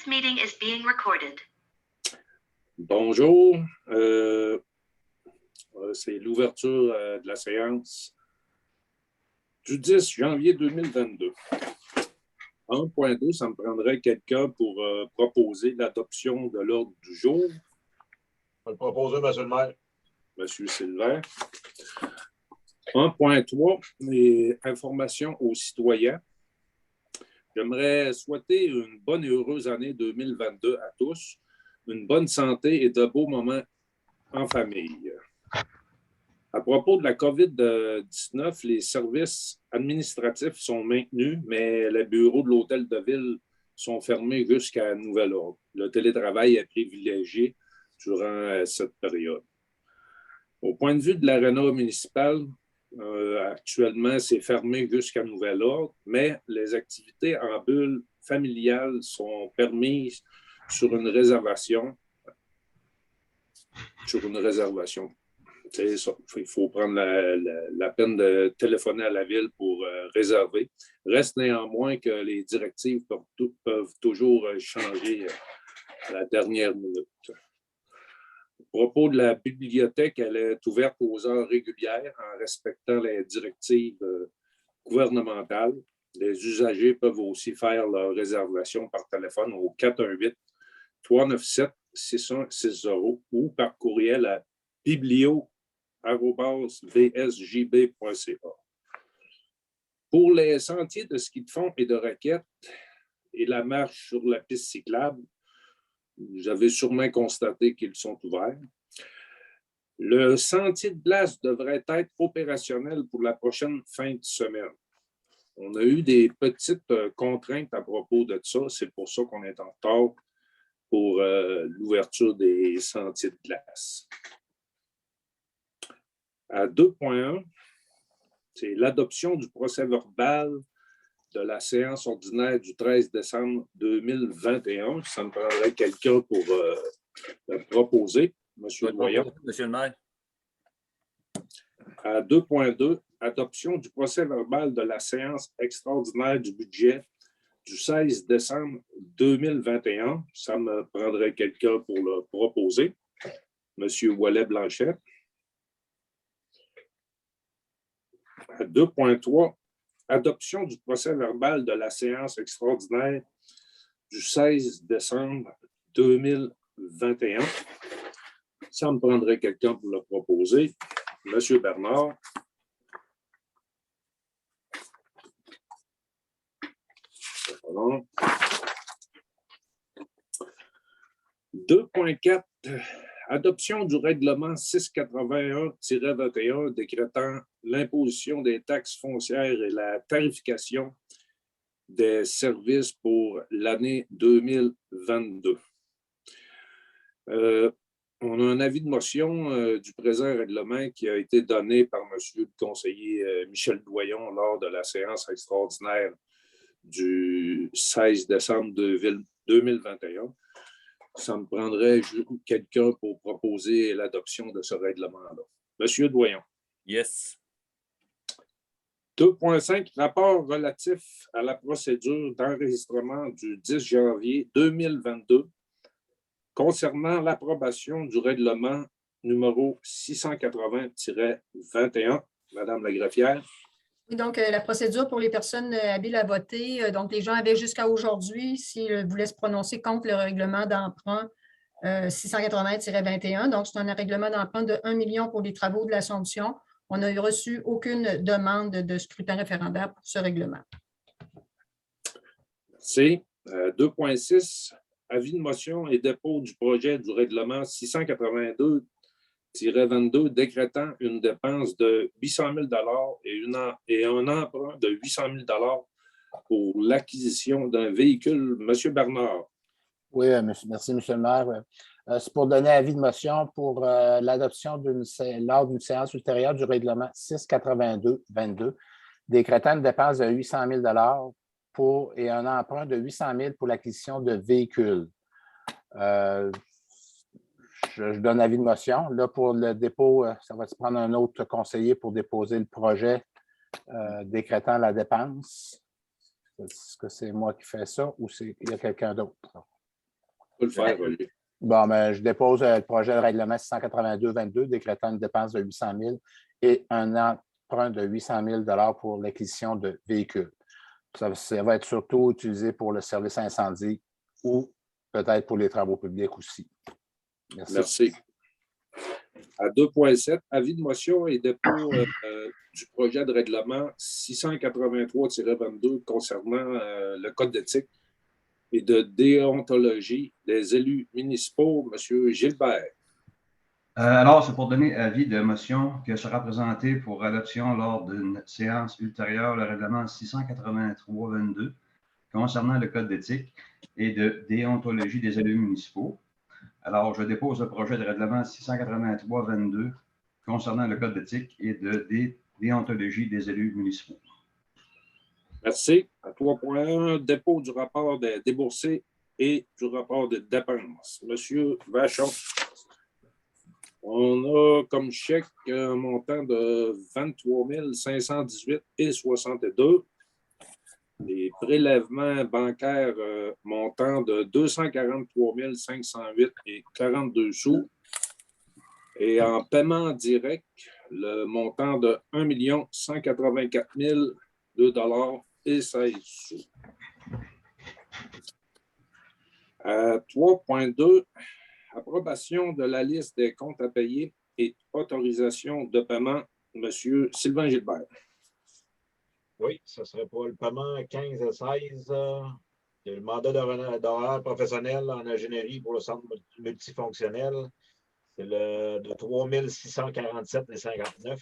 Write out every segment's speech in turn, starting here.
This meeting is being recorded. Bonjour, c'est l'ouverture de la séance du 10 janvier 2022. 1.2, ça me prendrait quelqu'un pour proposer l'adoption de l'ordre du jour. Je vais le proposer, M. le maire. M. Sylvain. 1.3, les informations aux citoyens. J'aimerais souhaiter une bonne et heureuse année 2022 à tous, une bonne santé et de beaux moments en famille. À propos de la COVID-19, les services administratifs sont maintenus, mais les bureaux de l'hôtel de ville sont fermés jusqu'à nouvel ordre. Le télétravail est privilégié durant cette période. Au point de vue de l'aréna municipal, actuellement, c'est fermé jusqu'à nouvel ordre, mais les activités en bulle familiale sont permises sur une réservation. C'est ça. Il faut prendre la peine de téléphoner à la ville pour réserver. Reste néanmoins que les directives peuvent toujours changer à la dernière minute. À propos de la bibliothèque, elle est ouverte aux heures régulières en respectant les directives gouvernementales. Les usagers peuvent aussi faire leur réservation par téléphone au 418-397-6160 ou par courriel à biblio@vsjb.ca. Pour les sentiers de ski de fond et de raquettes et la marche sur la piste cyclable, vous avez sûrement constaté qu'ils sont ouverts. Le sentier de glace devrait être opérationnel pour la prochaine fin de semaine. On a eu des petites contraintes à propos de ça. C'est pour ça qu'on est en retard pour l'ouverture des sentiers de glace. À 2.1, c'est l'adoption du procès-verbal de la séance ordinaire du 13 décembre 2021. Ça me prendrait quelqu'un pour le proposer. Monsieur Doyon. Monsieur le maire. À 2.2, adoption du procès-verbal de la séance extraordinaire du budget du 16 décembre 2021. Ça me prendrait quelqu'un pour le proposer. Monsieur Ouellet-Blanchet. À 2.3, adoption du procès-verbal de la séance extraordinaire du 16 décembre 2021. Ça me prendrait quelqu'un pour le proposer. Monsieur Bernard. Pardon. 2.4, adoption du règlement 681-21 décrétant l'imposition des taxes foncières et la tarification des services pour l'année 2022. On a un avis de motion du présent règlement qui a été donné par M. le conseiller Michel Doyon lors de la séance extraordinaire du 16 décembre 2021. Ça me prendrait quelqu'un pour proposer l'adoption de ce règlement-là. Monsieur Doyon. Yes. 2.5, rapport relatif à la procédure d'enregistrement du 10 janvier 2022 concernant l'approbation du règlement numéro 680-21. Madame la greffière. Donc, la procédure pour les personnes habiles à voter, donc les gens avaient jusqu'à aujourd'hui, s'ils voulaient se prononcer contre le règlement d'emprunt 680-21. Donc, c'est un règlement d'emprunt de 1 million pour les travaux de l'Assomption. On n'a reçu aucune demande de scrutin référendaire pour ce règlement. Merci. 2.6, avis de motion et dépôt du projet du règlement 682-22 décrétant une dépense de 800 000 et un emprunt de 800 000 pour l'acquisition d'un véhicule. Monsieur Bernard. Oui, merci, M. le maire. C'est pour donner avis de motion pour l'adoption lors d'une séance ultérieure du règlement 682-22 décrétant une dépense de 800 000 et un emprunt de 800 000 pour l'acquisition de véhicules. Je donne avis de motion. Là, pour le dépôt, ça va se prendre un autre conseiller pour déposer le projet décrétant la dépense. Est-ce que c'est moi qui fais ça ou il y a quelqu'un d'autre? peux le faire, Olivier. Bon, mais je dépose le projet de règlement 682-22 décrétant une dépense de 800 000 et un emprunt de 800 000 pour l'acquisition de véhicules. Ça va être surtout utilisé pour le service incendie ou peut-être pour les travaux publics aussi. Merci. À 2.7, avis de motion et dépôt du projet de règlement 683-22 concernant le code d'éthique et de déontologie des élus municipaux. M. Gilbert. Alors, c'est pour donner avis de motion que sera présenté pour adoption lors d'une séance ultérieure le règlement 683-22 concernant le code d'éthique et de déontologie des élus municipaux. Alors, je dépose le projet de règlement 683-22 concernant le code d'éthique et de déontologie des élus municipaux. Merci. À 3.1, dépôt du rapport des déboursés et du rapport de dépenses. Monsieur Vachon, on a comme chèque un montant de 23 518,62 $. Les prélèvements bancaires montant de 243 508,42 $. Et en paiement direct, le montant de 1 184 002,16 $. À 3.2, approbation de la liste des comptes à payer et autorisation de paiement. Monsieur Sylvain Gilbert. Oui, ce serait pour le paiement 15 à 16. Le mandat d'horaire professionnel en ingénierie pour le centre multifonctionnel. C'est le de 3 647,59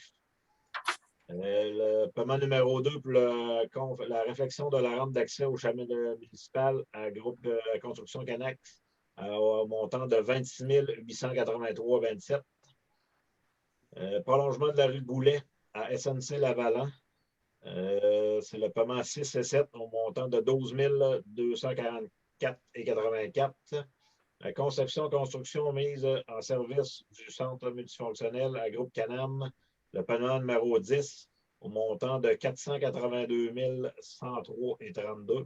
$. Le paiement numéro 2 pour la réflexion de la rampe d'accès au chemin municipal à groupe Construction Canax au montant de 26 883,27 $. Prolongement de la rue Goulet à SNC Lavalan. C'est le paiement 6 et 7 au montant de 12 244,84 $. La conception-construction mise en service du centre multifonctionnel à groupe Canam, le paiement numéro 10 au montant de 482 103,32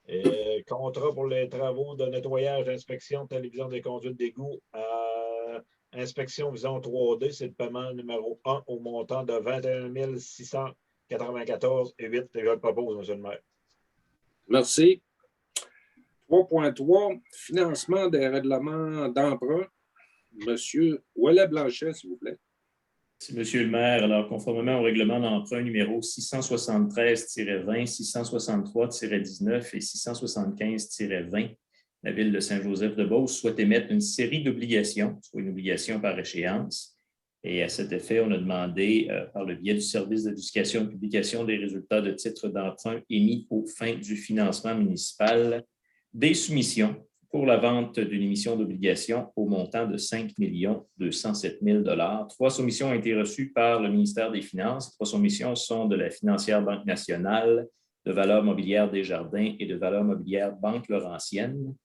$. Contrat pour les travaux de nettoyage, d'inspection, de télévision des conduites d'égout à inspection vision 3D, c'est le paiement numéro 1 au montant de 21 694,08 $. Je le propose, M. le maire. Merci. 3.3, financement des règlements d'emprunt. Monsieur Ouellet Blanchet, s'il vous plaît. Merci, Monsieur le maire. Alors, conformément au règlement d'emprunt numéro 673-20, 663-19 et 675-20, la Ville de Saint-Joseph-de-Beauce souhaite émettre une série d'obligations, soit une obligation par échéance. Et à cet effet, on a demandé, par le biais du service d'éducation et de publication des résultats de titres d'emprunt émis aux fins du financement municipal, des soumissions pour la vente d'une émission d'obligations au montant de 5 207 000 $. 3 soumissions ont été reçues par le ministère des Finances. 3 soumissions sont de la financière Banque nationale, de Valeurs mobilières Desjardins et de Valeurs mobilières Banque Laurentienne.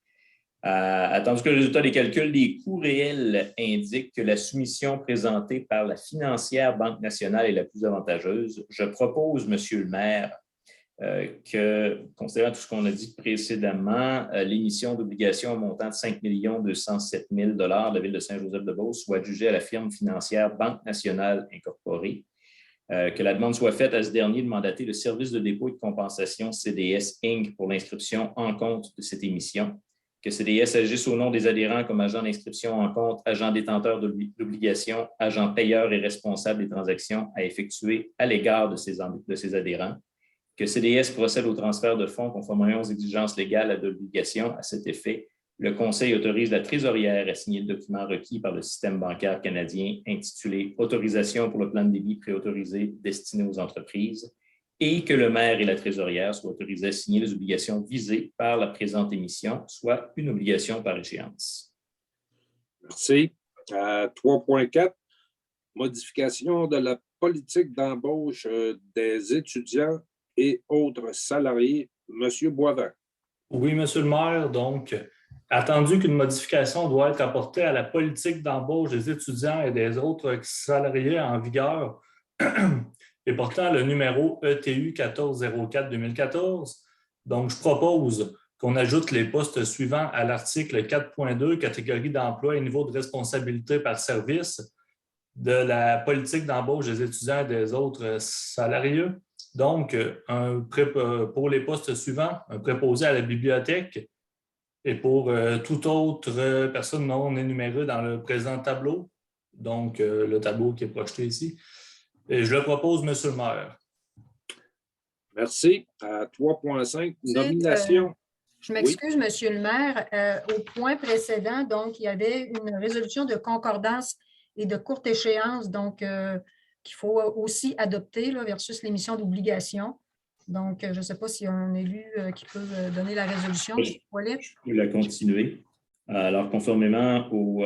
Attendu que le résultat des calculs des coûts réels indique que la soumission présentée par la financière Banque nationale est la plus avantageuse, je propose, Monsieur le maire, que, considérant tout ce qu'on a dit précédemment, l'émission d'obligations au montant de 5 207 000 $ de la Ville de Saint-Joseph-de-Beauce soit adjugée à la firme financière Banque nationale incorporée, que la demande soit faite à ce dernier de mandater le service de dépôt et de compensation CDS Inc. pour l'inscription en compte de cette émission, que CDS agisse au nom des adhérents comme agent d'inscription en compte, agent détenteur d'obligations, agent payeur et responsable des transactions à effectuer à l'égard de ses adhérents, que CDS procède au transfert de fonds conformément aux exigences légales de l'obligation. À cet effet, le Conseil autorise la trésorière à signer le document requis par le système bancaire canadien intitulé « Autorisation pour le plan de débit préautorisé destiné aux entreprises » et que le maire et la trésorière soient autorisés à signer les obligations visées par la présente émission, soit une obligation par échéance. Merci. À 3.4, modification de la politique d'embauche des étudiants et autres salariés. Monsieur Boivin. Oui, Monsieur le maire. Donc, attendu qu'une modification doit être apportée à la politique d'embauche des étudiants et des autres salariés en vigueur et portant le numéro ETU 1404-2014, donc je propose qu'on ajoute les postes suivants à l'article 4.2, catégorie d'emploi et niveau de responsabilité par service de la politique d'embauche des étudiants et des autres salariés. Donc, pour les postes suivants, un préposé à la bibliothèque et pour toute autre personne non énumérée dans le présent tableau, donc le tableau qui est projeté ici. Et je le propose, Monsieur le maire. Merci. À 3.5, nomination. Je m'excuse, Monsieur le maire. Au point précédent, donc, il y avait une résolution de concordance et de courte échéance, donc, qu'il faut aussi adopter là, versus l'émission d'obligation. Donc, je ne sais pas s'il y a un élu qui peut donner la résolution. Je peux la continuer. Alors, conformément au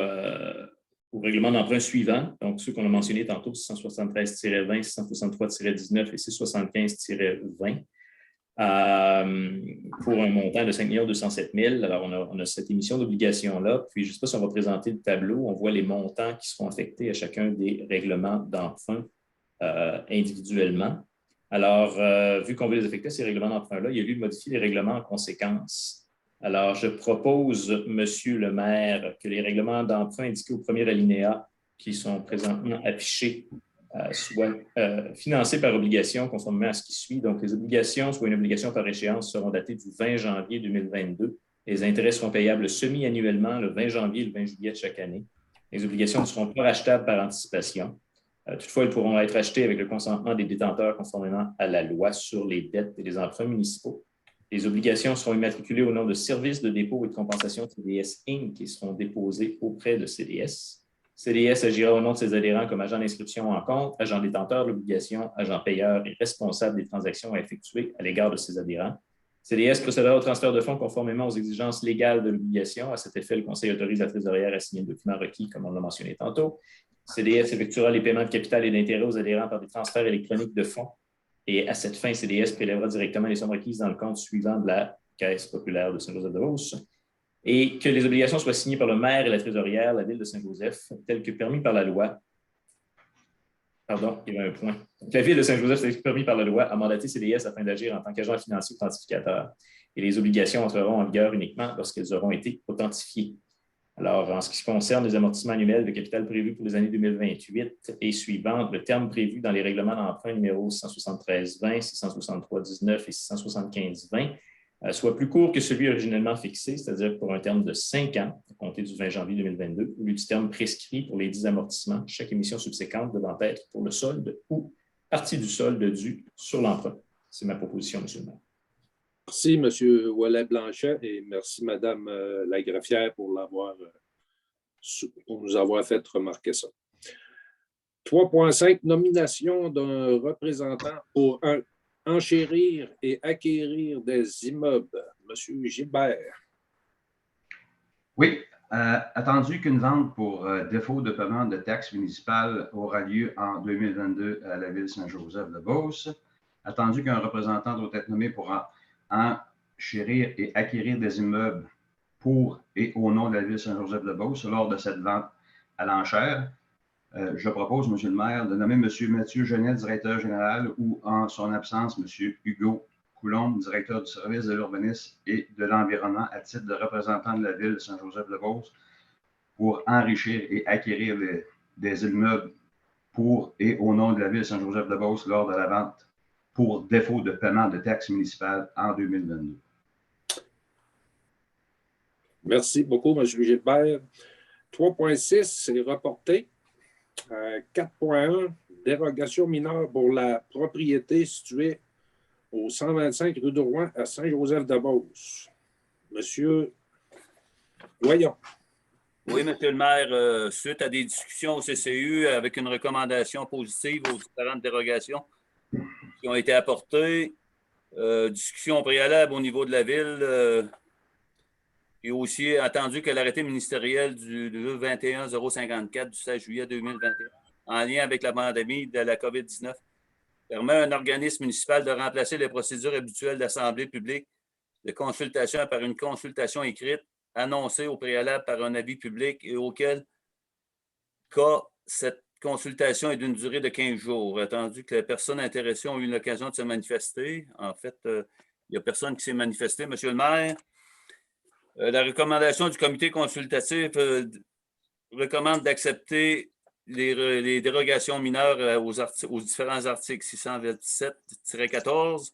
règlement d'emprunt suivant, donc ceux qu'on a mentionnés tantôt, 673-20, 663-19 et 675-20, pour un montant de 5 207 000. Alors, on a cette émission d'obligation-là. Puis, je ne sais pas si on va présenter le tableau. On voit les montants qui seront affectés à chacun des règlements d'emprunt individuellement. Alors, vu qu'on veut les affecter, ces règlements d'emprunt-là, il y a lieu de modifier les règlements en conséquence. Alors, je propose, Monsieur le maire, que les règlements d'emprunt indiqués au premier alinéa, qui sont présentement affichés, soient financés par obligation conformément à ce qui suit. Donc, les obligations, soit une obligation par échéance, seront datées du 20 janvier 2022. Les intérêts seront payables semi-annuellement le 20 janvier et le 20 juillet de chaque année. Les obligations ne seront pas rachetables par anticipation. Toutefois, elles pourront être achetées avec le consentement des détenteurs conformément à la loi sur les dettes et les emprunts municipaux. Les obligations seront immatriculées au nom de Services de dépôt et de compensation CDS Inc. et seront déposées auprès de CDS. CDS agira au nom de ses adhérents comme agent d'inscription en compte, agent détenteur de l'obligation, agent payeur et responsable des transactions à effectuer à l'égard de ses adhérents. CDS procédera au transfert de fonds conformément aux exigences légales de l'obligation. À cet effet, le Conseil autorise la trésorière à signer le document requis, comme on l'a mentionné tantôt. CDS effectuera les paiements de capital et d'intérêt aux adhérents par des transferts électroniques de fonds. Et à cette fin, CDS prélèvera directement les sommes requises dans le compte suivant de la Caisse populaire de Saint-Joseph-de-Beauce. Et que les obligations soient signées par le maire et la trésorière, la ville de Saint-Joseph, telles que permis par la loi. Pardon, il y avait un point. Donc, la ville de Saint-Joseph, telle que permis par la loi, a mandaté CDS afin d'agir en tant qu'agent financier authentificateur. Et les obligations entreront en vigueur uniquement lorsqu'elles auront été authentifiées. Alors, en ce qui concerne les amortissements annuels de capital prévus pour les années 2028 et suivantes, le terme prévu dans les règlements d'emprunt numéro 673-20, 663-19 et 675-20 soit plus court que celui originellement fixé, c'est-à-dire pour un terme de 5 ans, à compter du 20 janvier 2022, au lieu du terme prescrit pour les 10 amortissements, chaque émission subséquente devant être pour le solde ou partie du solde dû sur l'emprunt. C'est ma proposition, M. le maire. Merci, M. Ouellet-Blanchet, et merci, Mme la greffière, pour nous avoir fait remarquer ça. 3.5, nomination d'un représentant pour enchérir et acquérir des immeubles. M. Gilbert. Oui, attendu qu'une vente pour défaut de paiement de taxes municipales aura lieu en 2022 à la ville de Saint-Joseph-de-Beauce, attendu qu'un représentant doit être nommé pour enchérir et acquérir des immeubles pour et au nom de la ville de Saint-Joseph-de-Beauce lors de cette vente à l'enchère, je propose, M. le maire, de nommer M. Mathieu Genet, directeur général, ou en son absence, M. Hugo Coulombe, directeur du service de l'urbanisme et de l'environnement, à titre de représentant de la ville de Saint-Joseph-de-Beauce, pour enrichir et acquérir des immeubles pour et au nom de la ville de Saint-Joseph-de-Beauce lors de la vente pour défaut de paiement de taxes municipales en 2022. Merci beaucoup, M. Gilbert. 3.6, c'est reporté. 4.1, dérogation mineure pour la propriété située au 125 rue de Rouen à Saint-Joseph-de-Beauce. Monsieur, voyons. Oui, M. le maire, suite à des discussions au CCU avec une recommandation positive aux différentes dérogations qui ont été apportées, discussion préalable au niveau de la ville, et aussi attendu que l'arrêté ministériel du 21-054 du 16 juillet 2021, en lien avec la pandémie de la COVID-19, permet à un organisme municipal de remplacer les procédures habituelles d'assemblée publique de consultation par une consultation écrite annoncée au préalable par un avis public et auquel cas cette consultation est d'une durée de 15 jours, attendu que les personnes intéressées ont eu l'occasion de se manifester. En fait, il n'y a personne qui s'est manifesté, M. le maire. La recommandation du comité consultatif recommande d'accepter les dérogations mineures aux différents articles 627-14,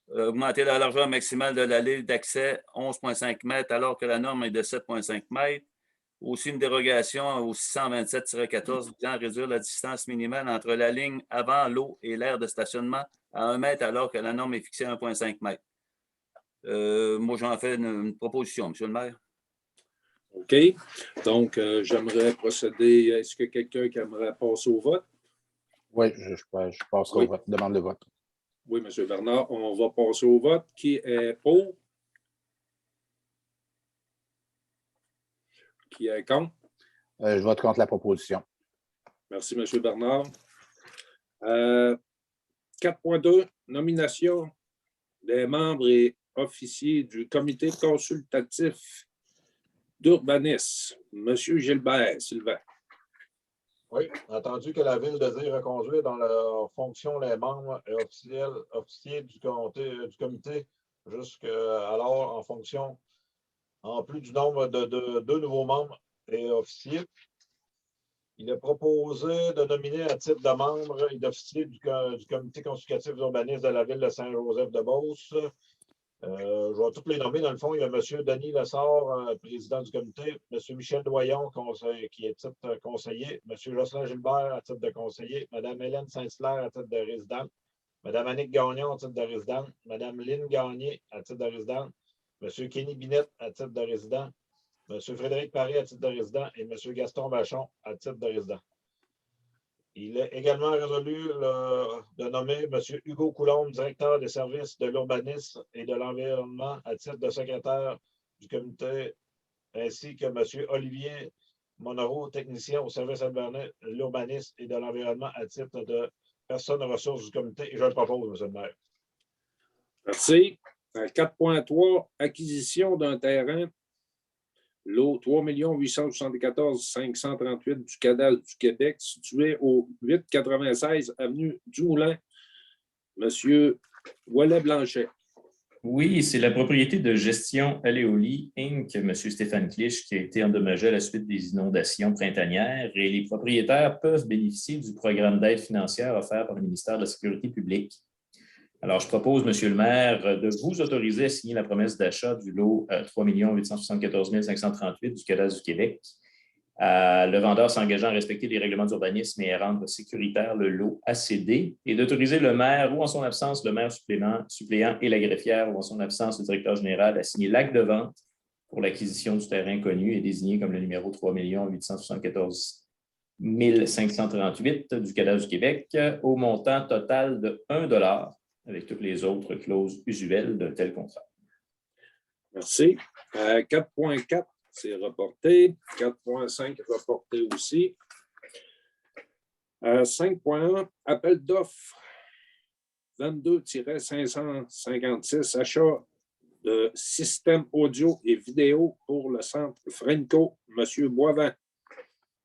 augmenter la largeur maximale de l'allée d'accès 11,5 mètres alors que la norme est de 7,5 mètres. Aussi une dérogation au 627-14 visant à réduire la distance minimale entre la ligne avant l'eau et l'aire de stationnement à 1 mètre alors que la norme est fixée à 1,5 mètre. Moi, j'en fais une proposition, M. le maire. OK. Donc, j'aimerais procéder. Est-ce que quelqu'un qui aimerait passer au vote? Oui, je passerai au vote. Demande de vote. Oui, M. Bernard, on va passer au vote. Qui est pour? Qui est contre? Je vote contre la proposition. Merci, M. Bernard. 4.2, nomination des membres et officiers du comité consultatif d'urbanisme. M. Gilbert, Sylvain. Oui, entendu que la Ville désire reconduire dans leur fonction les membres et officiers du comité jusqu'alors en fonction, en plus du nombre de 2 nouveaux membres et officiers. Il est proposé de nominer à titre de membres et d'officiers du comité consultatif d'urbanisme de la Ville de Saint-Joseph-de-Beauce. Je vais tous les nommer. Dans le fond, il y a M. Denis Lessard, président du comité, M. Michel Doyon, qui est à titre conseiller, M. Jocelyn Gilbert à titre de conseiller, Mme Hélène Saint-Hilaire à titre de résidente, Mme Annick Gagnon à titre de résidente, Mme Lynne Gagné à titre de résidente, M. Kenny Binette à titre de résident, M. Frédéric Paré à titre de résident et M. Gaston Vachon à titre de résident. Il est également résolu de nommer M. Hugo Coulombe, directeur des services de l'urbanisme et de l'environnement à titre de secrétaire du comité, ainsi que M. Olivier Monoro, technicien au service de l'urbanisme et de l'environnement à titre de personne ressource du comité. Et je le propose, M. le maire. Merci. 4.3, acquisition d'un terrain. Lot 3 874 538 du cadastre du Québec, situé au 896 avenue du Moulin. Monsieur Ouellet-Blanchet. Oui, c'est la propriété de gestion Aléoli Inc., M. Stéphane Clich, qui a été endommagé à la suite des inondations printanières et les propriétaires peuvent bénéficier du programme d'aide financière offert par le ministère de la Sécurité publique. Alors, je propose, M. le maire, de vous autoriser à signer la promesse d'achat du lot 3 874 538 du cadastre du Québec. Le vendeur s'engageant à respecter les règlements d'urbanisme et à rendre sécuritaire le lot à céder et d'autoriser le maire ou en son absence le maire suppléant et la greffière ou en son absence le directeur général à signer l'acte de vente pour l'acquisition du terrain connu et désigné comme le numéro 3 874 538 du cadastre du Québec au montant total de 1 $ avec toutes les autres clauses usuelles d'un tel contrat. Merci. 4.4, c'est reporté. 4.5, reporté aussi. 5.1, appel d'offres 22-556, achat de systèmes audio et vidéo pour le centre Frenco. Monsieur Boivin.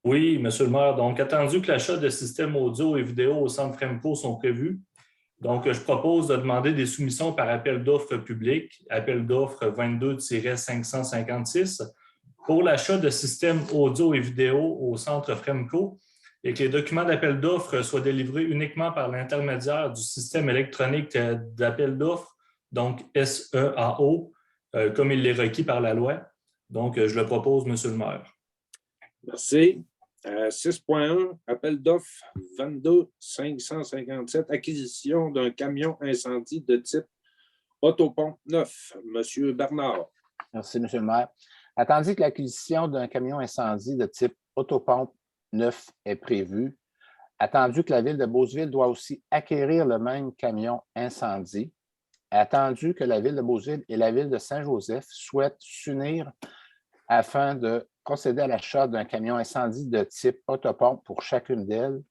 Oui, M. le maire. Donc, attendu que l'achat de systèmes audio et vidéo au centre Fremco sont prévus, donc, je propose de demander des soumissions par appel d'offres public, appel d'offres 22-556, pour l'achat de systèmes audio et vidéo au centre Fremco et que les documents d'appel d'offres soient délivrés uniquement par l'intermédiaire du système électronique d'appel d'offres, donc SEAO, comme il l'est requis par la loi. Donc, je le propose, M. le maire. Merci. 6.1, appel d'offres 22-557, acquisition d'un camion incendie de type autopompe 9. Monsieur Bernard. Merci, M. le maire. Attendu que l'acquisition d'un camion incendie de type autopompe 9 est prévue, attendu que la Ville de Beauceville doit aussi acquérir le même camion incendie, attendu que la Ville de Beauceville et la Ville de Saint-Joseph souhaitent s'unir afin de procéder à l'achat d'un camion incendie de type autopompe pour chacune d'elles.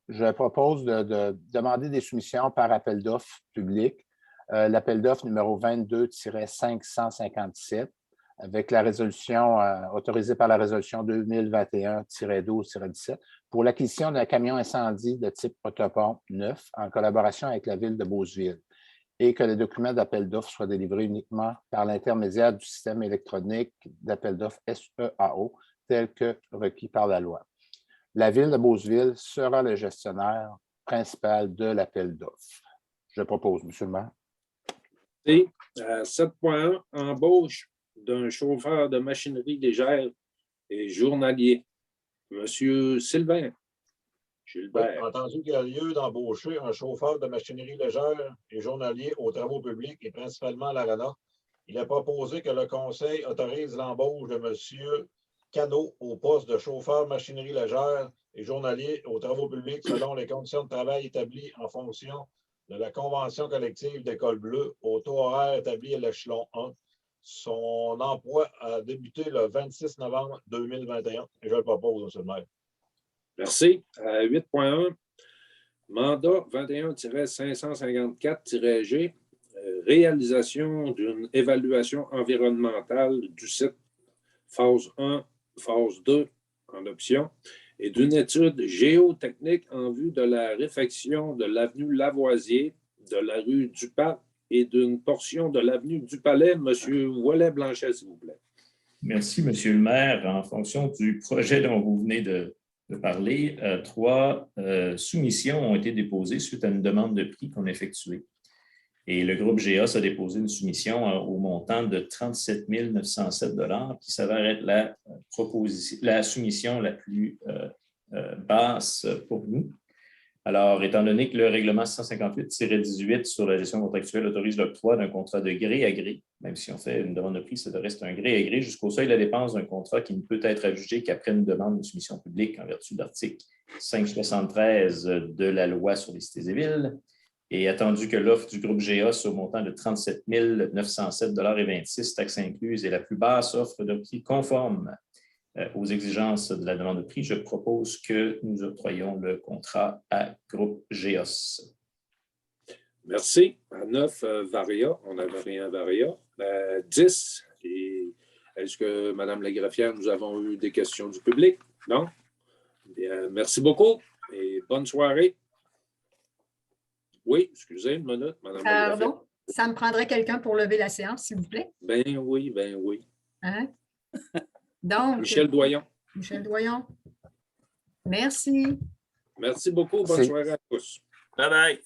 Je propose de demander des soumissions par appel d'offres public. L'appel d'offres numéro 22-557 avec la résolution autorisée par la résolution 2021-12-17 pour l'acquisition d'un camion incendie de type autopompe 9 en collaboration avec la Ville de Beauceville. et que les documents d'appel d'offres soient délivrés uniquement par l'intermédiaire du système électronique d'appel d'offres SEAO, tel que requis par la loi. La Ville de Beauceville sera le gestionnaire principal de l'appel d'offres. Je propose, M. le maire. Et 7.1, embauche d'un chauffeur de machinerie légère et journalier. Monsieur Sylvain Gilbert. Entendu qu'il y a lieu d'embaucher un chauffeur de machinerie légère et journalier aux travaux publics et principalement à l'ARANA, il est proposé que le Conseil autorise l'embauche de M. Cano au poste de chauffeur machinerie légère et journalier aux travaux publics selon les conditions de travail établies en fonction de la convention collective d'École Bleue au taux horaire établi à l'échelon 1. Son emploi a débuté le 26 novembre 2021 et je le propose, M. le maire. Merci. 8.1, mandat 21-554-G, réalisation d'une évaluation environnementale du site phase 1, phase 2 en option et d'une étude géotechnique en vue de la réfection de l'avenue Lavoisier, de la rue du Parc et d'une portion de l'avenue du Palais. Monsieur Ouellet-Blanchet, s'il vous plaît. Merci, Monsieur le maire. En fonction du projet dont vous venez de parler, 3 soumissions ont été déposées suite à une demande de prix qu'on a effectuée. Et le groupe GEOS a déposé une soumission au montant de 37 907 $ qui s'avère être la soumission la plus basse pour nous. Alors, étant donné que le règlement 158-18 sur la gestion contractuelle autorise l'octroi d'un contrat de gré à gré, même si on fait une demande de prix, ça reste un gré à gré jusqu'au seuil de la dépense d'un contrat qui ne peut être adjugé qu'après une demande de soumission publique en vertu de l'article 573 de la loi sur les cités et villes. Et attendu que l'offre du groupe GEOS au montant de 37 907 $26, taxes incluses, est la plus basse offre de prix conforme aux exigences de la demande de prix, je propose que nous octroyions le contrat à groupe GEOS. Merci. À 9, Varia. On n'avait rien à Varia. 10, est-ce que, Mme la greffière, nous avons eu des questions du public? Non? Bien, merci beaucoup et bonne soirée. Oui, excusez une minute, Mme la greffière. Pardon, ça me prendrait quelqu'un pour lever la séance, s'il vous plaît. Ben oui, ben oui. Hein? Donc, Michel Doyon. Michel Doyon. Merci. Merci beaucoup. Bonne soirée à tous. Bye bye.